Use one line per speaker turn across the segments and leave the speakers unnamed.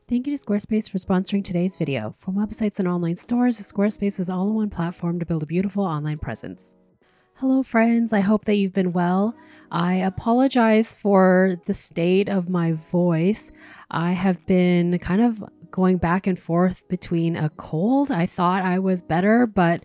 Thank you to Squarespace for sponsoring today's video. From websites and online stores, Squarespace is all-in-one platform to build a beautiful online presence. Hello friends, I hope that you've been well. I apologize for the state of my voice. I have been kind of going back and forth between a cold. I thought I was better, but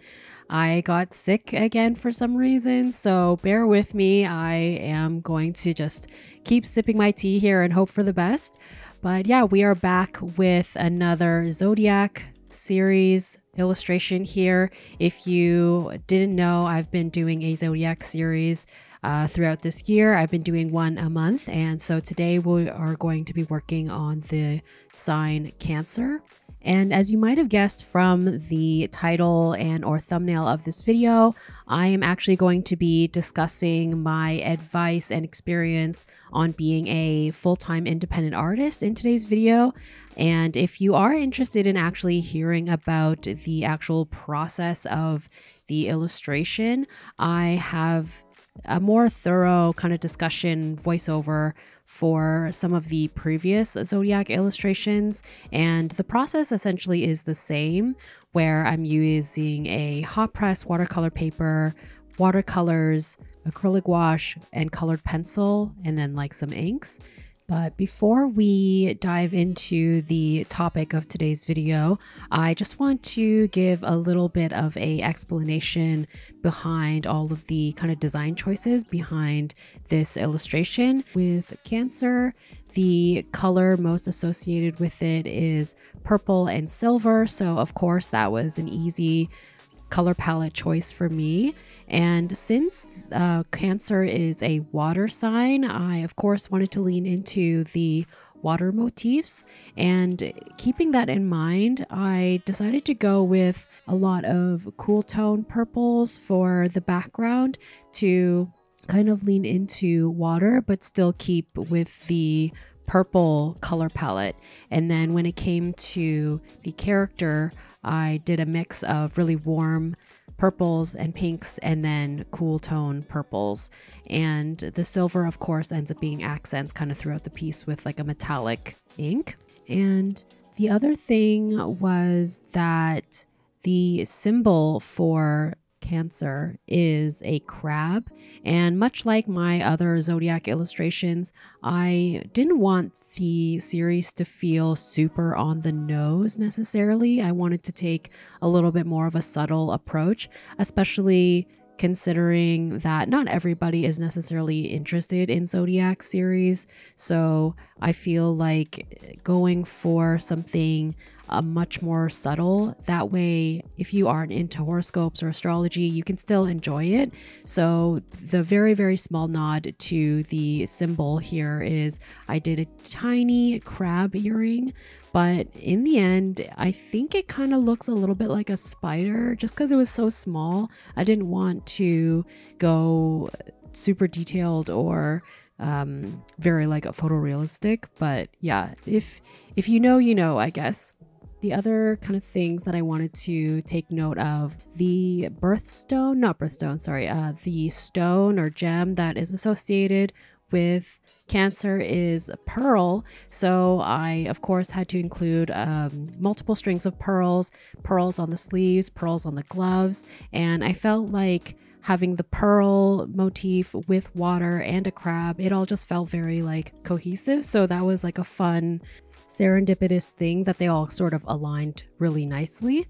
I got sick again for some reason, so bear with me. I am going to just keep sipping my tea here and hope for the best. But yeah, we are back with another Zodiac series illustration here. If you didn't know, I've been doing a Zodiac series throughout this year. I've been doing one a month, and so today we are going to be working on the sign Cancer. And as you might have guessed from the title and or thumbnail of this video, I am actually going to be discussing my advice and experience on being a full-time independent artist in today's video. And if you are interested in actually hearing about the actual process of the illustration, I have a more thorough kind of discussion voiceover for some of the previous Zodiac illustrations, and the process essentially is the same, where I'm using a hot press watercolor paper, watercolors, acrylic wash, and colored pencil, and then like some inks. But before we dive into the topic of today's video, I just want to give a little bit of an explanation behind all of the kind of design choices behind this illustration. With Cancer, the color most associated with it is purple and silver, so of course that was an easy color palette choice for me. And since Cancer is a water sign, I of course wanted to lean into the water motifs, and keeping that in mind, I decided to go with a lot of cool tone purples for the background to kind of lean into water but still keep with the purple color palette. And then when it came to the character, I did a mix of really warm purples and pinks and then cool tone purples, and the silver of course ends up being accents kind of throughout the piece with like a metallic ink. And the other thing was that the symbol for Cancer is a crab, and much like my other Zodiac illustrations, I didn't want the series to feel super on the nose necessarily. I wanted to take a little bit more of a subtle approach, especially considering that not everybody is necessarily interested in Zodiac series. So I feel like going for something much more subtle, that way if you aren't into horoscopes or astrology, you can still enjoy it. So the very small nod to the symbol here is I did a tiny crab earring, but in the end I think it kind of looks a little bit like a spider just because it was so small. I didn't want to go super detailed or very like a photorealistic, but yeah, if you know, you know, I guess. The other kind of things that I wanted to take note of, the the stone or gem that is associated with Cancer is pearl. So I of course had to include multiple strings of pearls on the sleeves, pearls on the gloves, and I felt like having the pearl motif with water and a crab, it all just felt very like cohesive. So that was like a fun serendipitous thing that they all sort of aligned really nicely.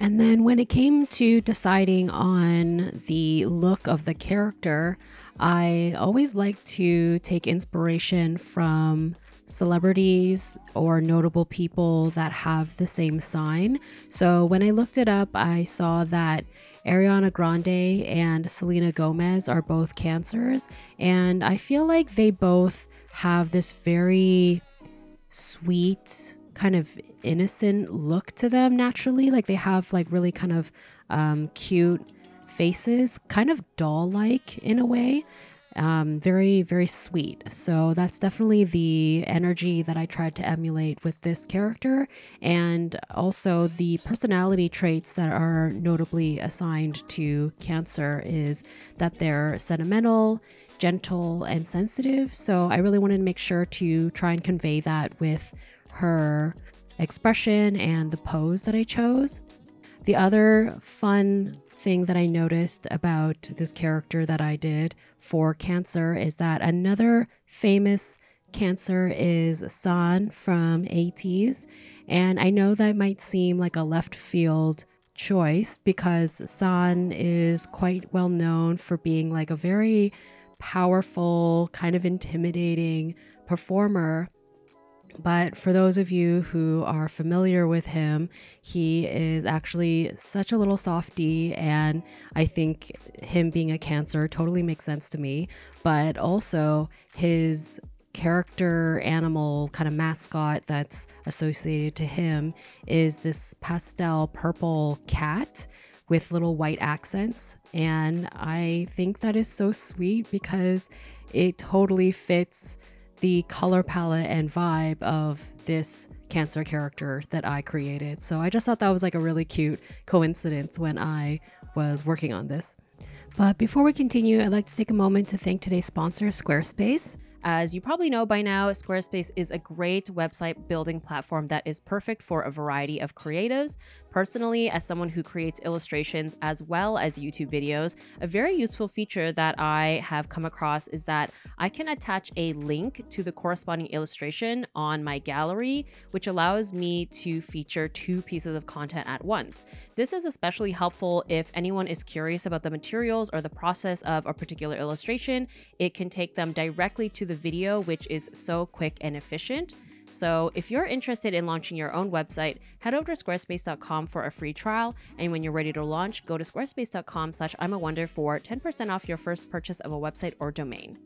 And then when it came to deciding on the look of the character, I always like to take inspiration from celebrities or notable people that have the same sign. So when I looked it up, I saw that Ariana Grande and Selena Gomez are both Cancers, and I feel like they both have this very sweet, kind of innocent look to them naturally. Like they have like really kind of cute faces, kind of doll-like in a way. Very sweet. So that's definitely the energy that I tried to emulate with this character, and also the personality traits that are notably assigned to Cancer is that they're sentimental, gentle, and sensitive. So I really wanted to make sure to try and convey that with her expression and the pose that I chose. The other fun thing that I noticed about this character that I did for Cancer is that another famous Cancer is San from ATEEZ. And I know that might seem like a left field choice because San is quite well known for being like a very powerful, kind of intimidating performer. But for those of you who are familiar with him, he is actually such a little softie, and I think him being a Cancer totally makes sense to me. But also his character animal kind of mascot that's associated to him is this pastel purple cat with little white accents. And I think that is so sweet because it totally fits the color palette and vibe of this Cancer character that I created. So I just thought that was like a really cute coincidence when I was working on this. But before we continue, I'd like to take a moment to thank today's sponsor, Squarespace. As you probably know by now, Squarespace is a great website building platform that is perfect for a variety of creatives. Personally, as someone who creates illustrations as well as YouTube videos, a very useful feature that I have come across is that I can attach a link to the corresponding illustration on my gallery, which allows me to feature two pieces of content at once. This is especially helpful if anyone is curious about the materials or the process of a particular illustration. It can take them directly to the video, which is so quick and efficient. So if you're interested in launching your own website, head over to squarespace.com for a free trial. And when you're ready to launch, go to squarespace.com/imawonder for 10% off your first purchase of a website or domain.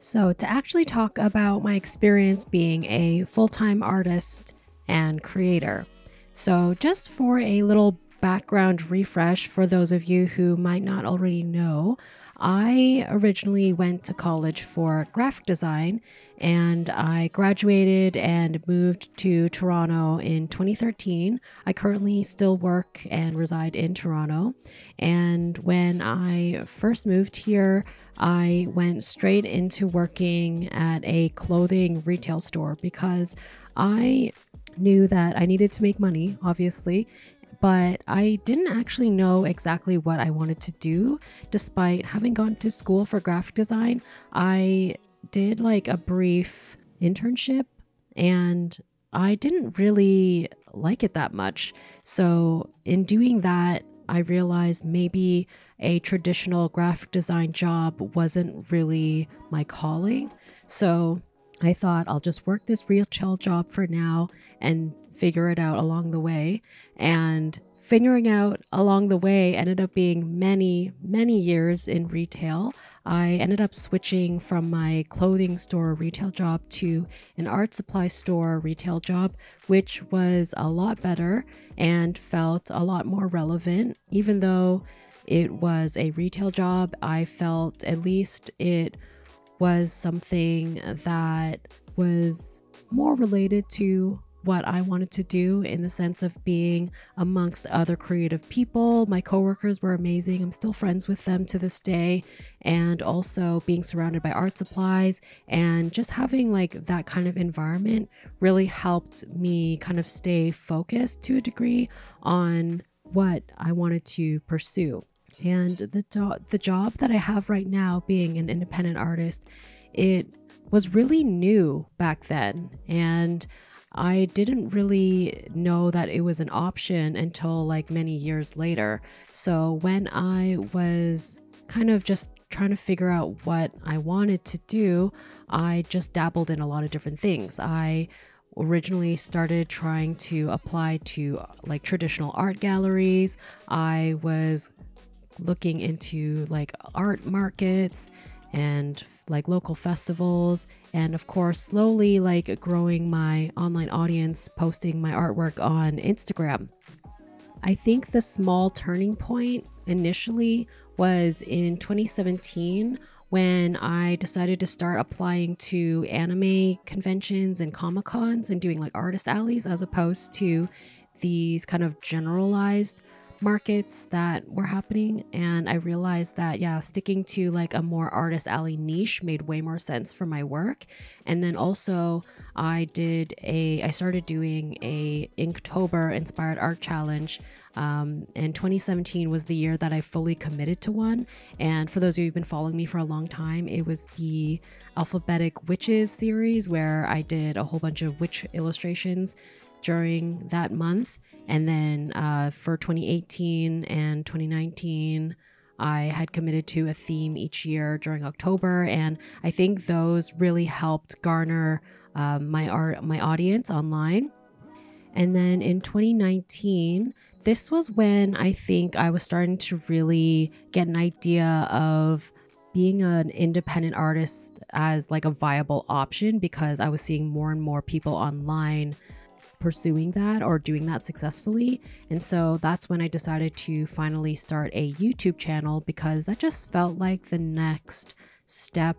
So to actually talk about my experience being a full-time artist and creator. So just for a little background refresh for those of you who might not already know, I originally went to college for graphic design, and I graduated and moved to Toronto in 2013. I currently still work and reside in Toronto. And when I first moved here, I went straight into working at a clothing retail store because I knew that I needed to make money, obviously, but I didn't actually know exactly what I wanted to do. Despite having gone to school for graphic design, I did like a brief internship and I didn't really like it that much. So in doing that, I realized maybe a traditional graphic design job wasn't really my calling. So I thought I'll just work this retail job for now and figure it out along the way. And figuring out along the way ended up being many, many years in retail. I ended up switching from my clothing store retail job to an art supply store retail job, which was a lot better and felt a lot more relevant. Even though it was a retail job, I felt at least it was something that was more related to what I wanted to do, in the sense of being amongst other creative people. My coworkers were amazing. I'm still friends with them to this day. And also being surrounded by art supplies and just having like that kind of environment really helped me kind of stay focused to a degree on what I wanted to pursue. And the job that I have right now, being an independent artist, it was really new back then. And I didn't really know that it was an option until like many years later. So when I was kind of just trying to figure out what I wanted to do, I just dabbled in a lot of different things. I originally started trying to apply to like traditional art galleries. I was looking into like art markets and like local festivals, and of course slowly like growing my online audience, posting my artwork on Instagram. I think the small turning point initially was in 2017 when I decided to start applying to anime conventions and Comic-Cons and doing like artist alleys, as opposed to these kind of generalized markets that were happening, and I realized that sticking to like a more artist alley niche made way more sense for my work. And then also I started doing a Inktober inspired art challenge, and 2017 was the year that I fully committed to one. And for those of you who've been following me for a long time, it was the Alphabetic Witches series where I did a whole bunch of witch illustrations during that month. And then for 2018 and 2019, I had committed to a theme each year during October. And I think those really helped garner my audience online. And then in 2019, this was when I think I was starting to really get an idea of being an independent artist as like a viable option, because I was seeing more and more people online pursuing that or doing that successfully. And so that's when I decided to finally start a YouTube channel, because that just felt like the next step.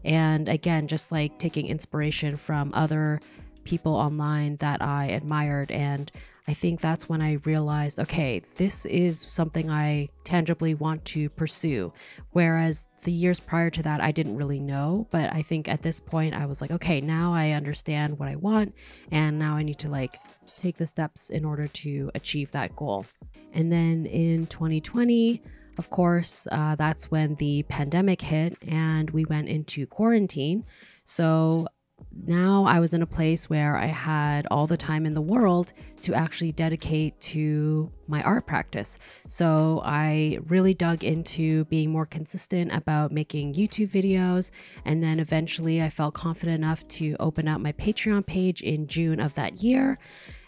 And again, just like taking inspiration from other people online that I admired. And I think that's when I realized, okay, this is something I tangibly want to pursue. Whereas the years prior to that, I didn't really know. But I think at this point, I was like, okay, now I understand what I want. And now I need to like take the steps in order to achieve that goal. And then in 2020, of course, that's when the pandemic hit and we went into quarantine. So now I was in a place where I had all the time in the world to actually dedicate to my art practice. So I really dug into being more consistent about making YouTube videos. And then eventually I felt confident enough to open up my Patreon page in June of that year.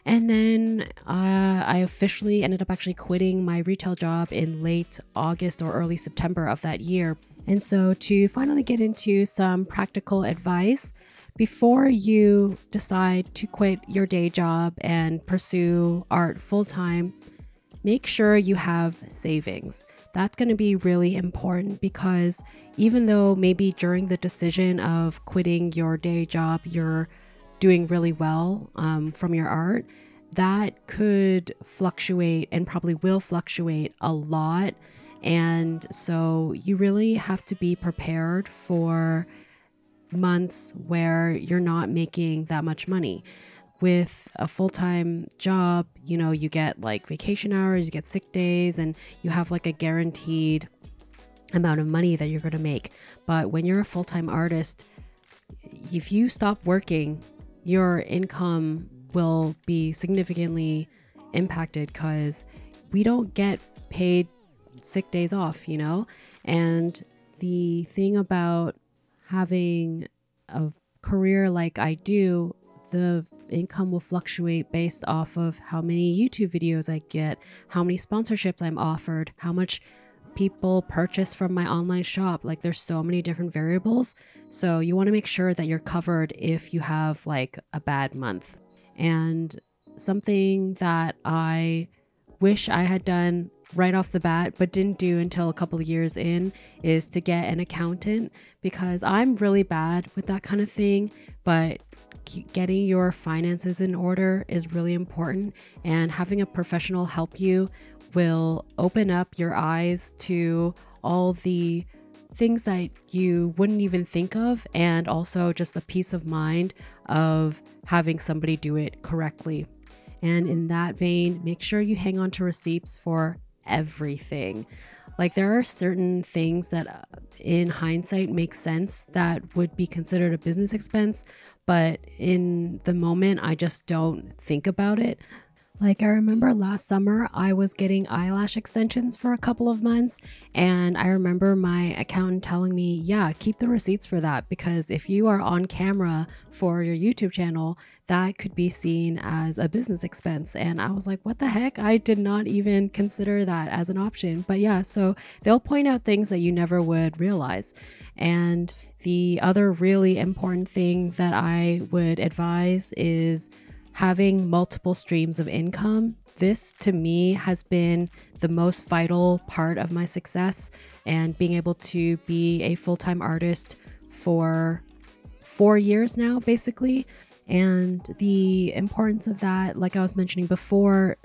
And then I officially ended up actually quitting my retail job in late August or early September of that year. And so to finally get into some practical advice, before you decide to quit your day job and pursue art full-time, make sure you have savings. That's going to be really important, because even though maybe during the decision of quitting your day job, you're doing really well from your art, that could fluctuate and probably will fluctuate a lot. And so you really have to be prepared for months where you're not making that much money. With a full-time job, you know, you get like vacation hours, you get sick days, and you have like a guaranteed amount of money that you're going to make. But when you're a full-time artist, if you stop working, your income will be significantly impacted, because we don't get paid sick days off, you know? And the thing about having a career like I do, the income will fluctuate based off of how many YouTube videos I get, how many sponsorships I'm offered, how much people purchase from my online shop. Like there's so many different variables. So you want to make sure that you're covered if you have like a bad month. And something that I wish I had done right off the bat, but didn't do until a couple of years in, is to get an accountant, because I'm really bad with that kind of thing. But getting your finances in order is really important, and having a professional help you will open up your eyes to all the things that you wouldn't even think of, and also just the peace of mind of having somebody do it correctly. And in that vein, make sure you hang on to receipts for everything. Like there are certain things that in hindsight make sense that would be considered a business expense, but in the moment I just don't think about it. Like I remember last summer I was getting eyelash extensions for a couple of months, and I remember my accountant telling me, yeah, keep the receipts for that, because if you are on camera for your YouTube channel, that could be seen as a business expense. And I was like, what the heck? I did not even consider that as an option. But yeah, so they'll point out things that you never would realize. And the other really important thing that I would advise is having multiple streams of income. This to me has been the most vital part of my success, and being able to be a full-time artist for 4 years now, basically. And the importance of that, like I was mentioning before,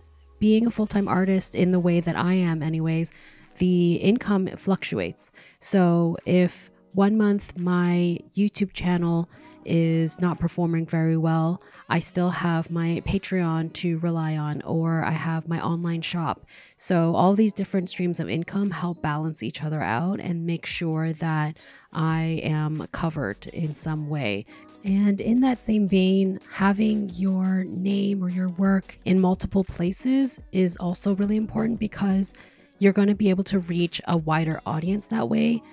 being a full-time artist in the way that I am anyways, the income fluctuates. So if one month my YouTube channel is not performing very well, I still have my Patreon to rely on, or I have my online shop. So all these different streams of income help balance each other out and make sure that I am covered in some way. And in that same vein, having your name or your work in multiple places is also really important, because you're going to be able to reach a wider audience that way.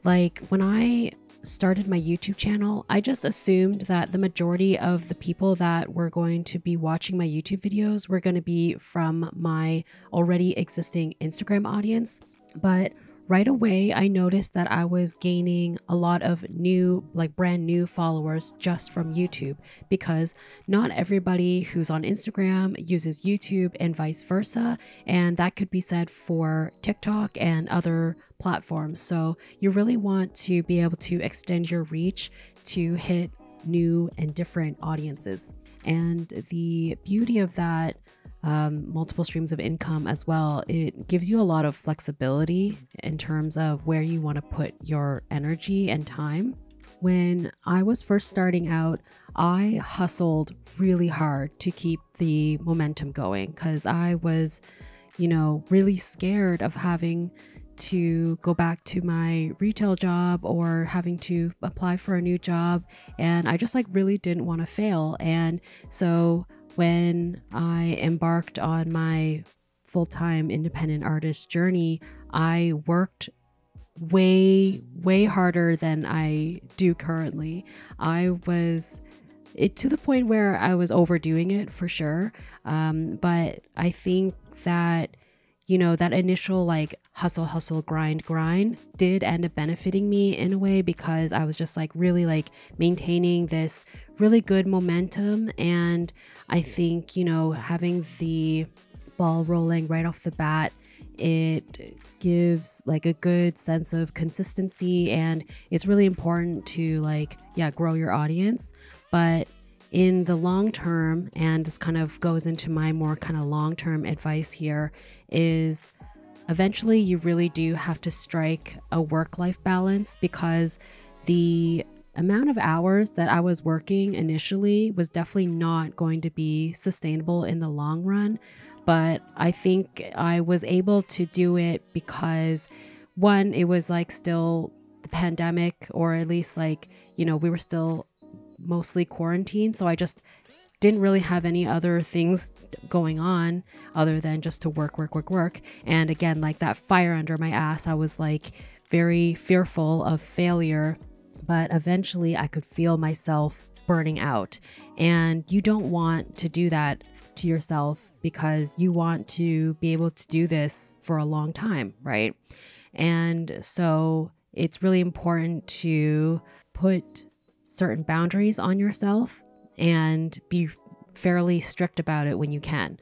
Like when I started my YouTube channel, I just assumed that the majority of the people that were going to be watching my YouTube videos were going to be from my already existing Instagram audience. But right away, I noticed that I was gaining a lot of new, like brand new followers just from YouTube, because not everybody who's on Instagram uses YouTube and vice versa. And that could be said for TikTok and other platforms. So you really want to be able to extend your reach to hit new and different audiences. And the beauty of that multiple streams of income as well, it gives you a lot of flexibility in terms of where you want to put your energy and time. When I was first starting out, I hustled really hard to keep the momentum going, because I was, really scared of having to go back to my retail job or having to apply for a new job. And I just really didn't want to fail. And so when I embarked on my full-time independent artist journey, I worked way harder than I do currently. I was to the point where I was overdoing it for sure. But I think that, that initial hustle, grind did end up benefiting me in a way, because I was just really maintaining this really good momentum. And I think, having the ball rolling right off the bat, it gives a good sense of consistency, and it's really important to grow your audience. But in the long term, and this kind of goes into my more kind of long-term advice here, is eventually you really do have to strike a work-life balance, because the amount of hours that I was working initially was definitely not going to be sustainable in the long run. But I think I was able to do it because, one, it was still the pandemic, or at least we were still mostly quarantined. So I just didn't really have any other things going on other than just to work. And again, that fire under my ass, I was very fearful of failure, but eventually I could feel myself burning out. And you don't want to do that to yourself, because you want to be able to do this for a long time, right? And so it's really important to put certain boundaries on yourself and be fairly strict about it when you can.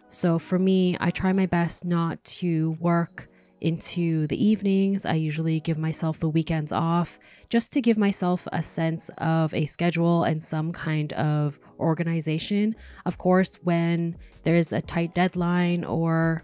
So for me, I try my best not to work into the evenings. I usually give myself the weekends off, just to give myself a sense of a schedule and some kind of organization. Of course, when there's a tight deadline or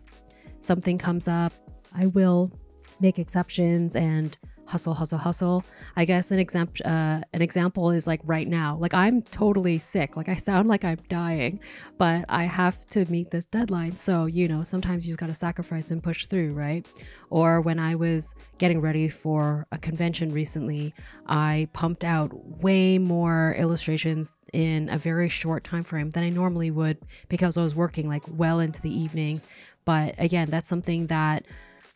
something comes up, I will make exceptions and hustle. I guess an example is right now, I'm totally sick. I sound like I'm dying, but I have to meet this deadline. So, sometimes you just got to sacrifice and push through, right? Or when I was getting ready for a convention recently, I pumped out way more illustrations in a very short time frame than I normally would, because I was working well into the evenings. But again, that's something that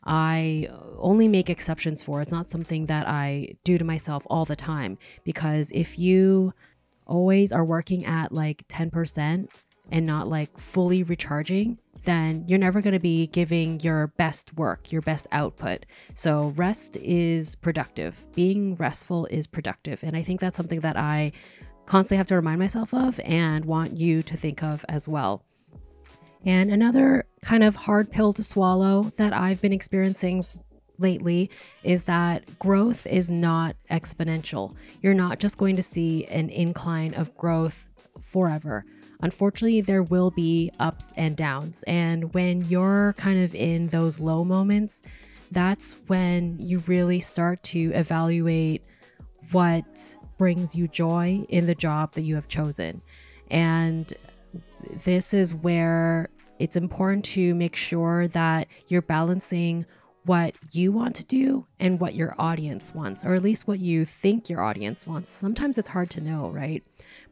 I only make exceptions for. It's not something that I do to myself all the time, because if you always are working at 10% and not fully recharging, then you're never going to be giving your best work, your best output. So rest is productive. Being restful is productive. And I think that's something that I constantly have to remind myself of and want you to think of as well. And another kind of hard pill to swallow that I've been experiencing lately is that growth is not exponential. You're not just going to see an incline of growth forever. unfortunately, there will be ups and downs. And when you're kind of in those low moments, that's when you really start to evaluate what brings you joy in the job that you have chosen. And this is where it's important to make sure that you're balancing what you want to do and what your audience wants, or at least what you think your audience wants. Sometimes it's hard to know, right?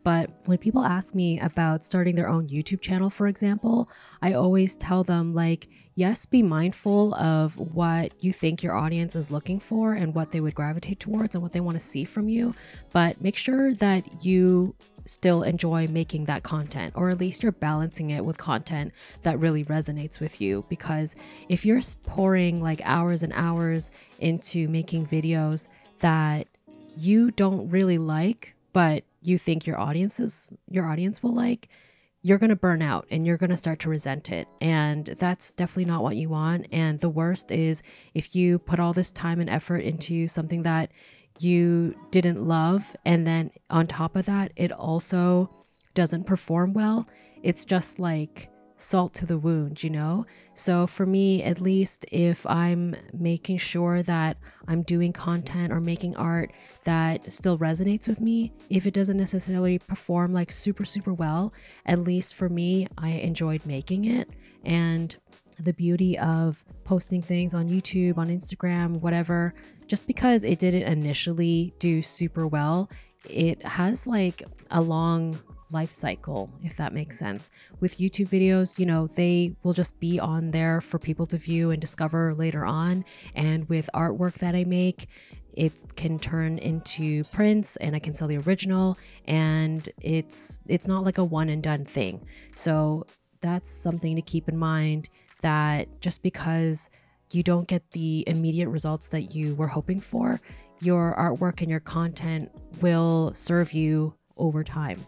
But when people ask me about starting their own YouTube channel, for example, I always tell them, like, yes, be mindful of what you think your audience is looking for and what they would gravitate towards and what they want to see from you, but make sure that you still enjoy making that content, or at least you're balancing it with content that really resonates with you. Because if you're pouring like hours and hours into making videos that you don't really like, but you think your audience will like, you're going to burn out and you're going to start to resent it. And that's definitely not what you want. And the worst is if you put all this time and effort into something that you didn't love, and then on top of that, it also doesn't perform well. It's just like salt to the wound, you know? So for me, at least, if I'm making sure that I'm doing content or making art that still resonates with me, if it doesn't necessarily perform like super, super well, at least for me, I enjoyed making it. And the beauty of posting things on YouTube, on Instagram, whatever, just because it didn't initially do super well, it has like a long life cycle, if that makes sense. With YouTube videos, you know, they will just be on there for people to view and discover later on. And with artwork that I make, it can turn into prints and I can sell the original, and it's not like a one and done thing. So that's something to keep in mind, that just because you don't get the immediate results that you were hoping for, your artwork and your content will serve you over time.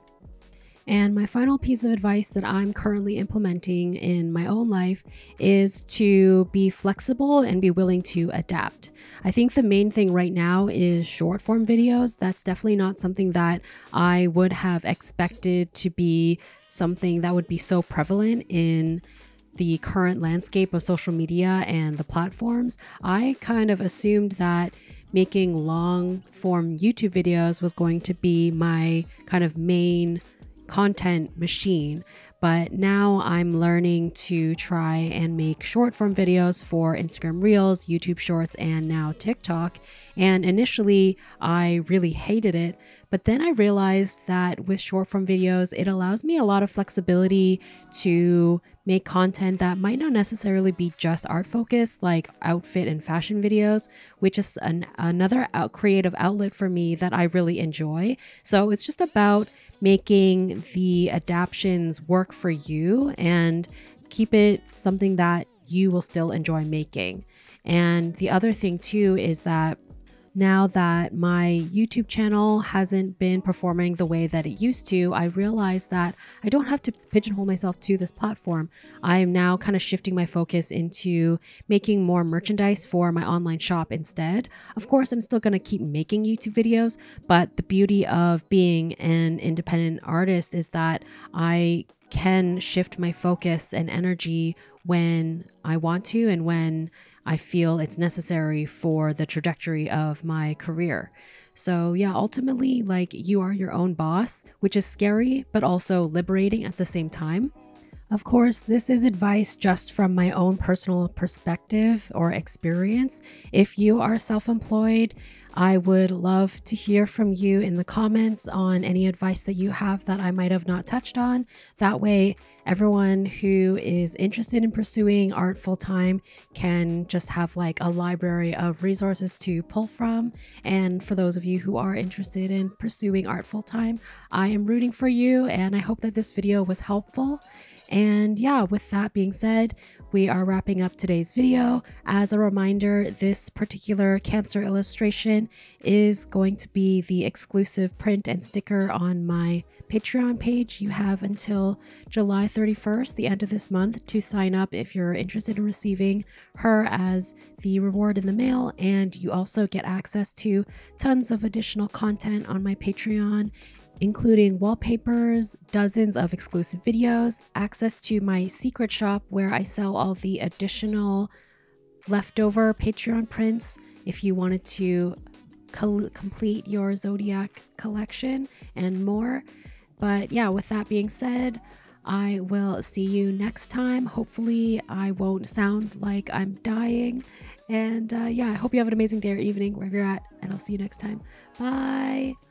And my final piece of advice that I'm currently implementing in my own life is to be flexible and be willing to adapt. I think the main thing right now is short form videos. That's definitely not something that I would have expected to be something that would be so prevalent in the current landscape of social media and the platforms. I kind of assumed that making long form YouTube videos was going to be my kind of main content machine, but now I'm learning to try and make short form videos for Instagram Reels, YouTube Shorts, and now TikTok. And initially I really hated it, but then I realized that with short form videos, it allows me a lot of flexibility to make content that might not necessarily be just art focused, like outfit and fashion videos, which is another creative outlet for me that I really enjoy. So it's just about making the adaptions work for you and keep it something that you will still enjoy making. And the other thing too is that now that my YouTube channel hasn't been performing the way that it used to, I realized that I don't have to pigeonhole myself to this platform. I am now kind of shifting my focus into making more merchandise for my online shop instead. Of course, I'm still going to keep making YouTube videos, but the beauty of being an independent artist is that I can shift my focus and energy when I want to and when I feel it's necessary for the trajectory of my career. So yeah, ultimately, like, you are your own boss, which is scary, but also liberating at the same time. Of course, this is advice just from my own personal perspective or experience. If you are self-employed, I would love to hear from you in the comments on any advice that you have that I might have not touched on. That way, everyone who is interested in pursuing art full-time can just have like a library of resources to pull from. And for those of you who are interested in pursuing art full-time, I am rooting for you, and I hope that this video was helpful. And yeah, with that being said, we are wrapping up today's video. As a reminder, this particular cancer illustration is going to be the exclusive print and sticker on my Patreon page. You have until July 31st, the end of this month, to sign up if you're interested in receiving her as the reward in the mail. And you also get access to tons of additional content on my Patreon, including wallpapers, dozens of exclusive videos, access to my secret shop where I sell all the additional leftover Patreon prints if you wanted to complete your Zodiac collection, and more. But yeah, with that being said, I will see you next time. Hopefully I won't sound like I'm dying. And yeah, I hope you have an amazing day or evening wherever you're at, and I'll see you next time. Bye.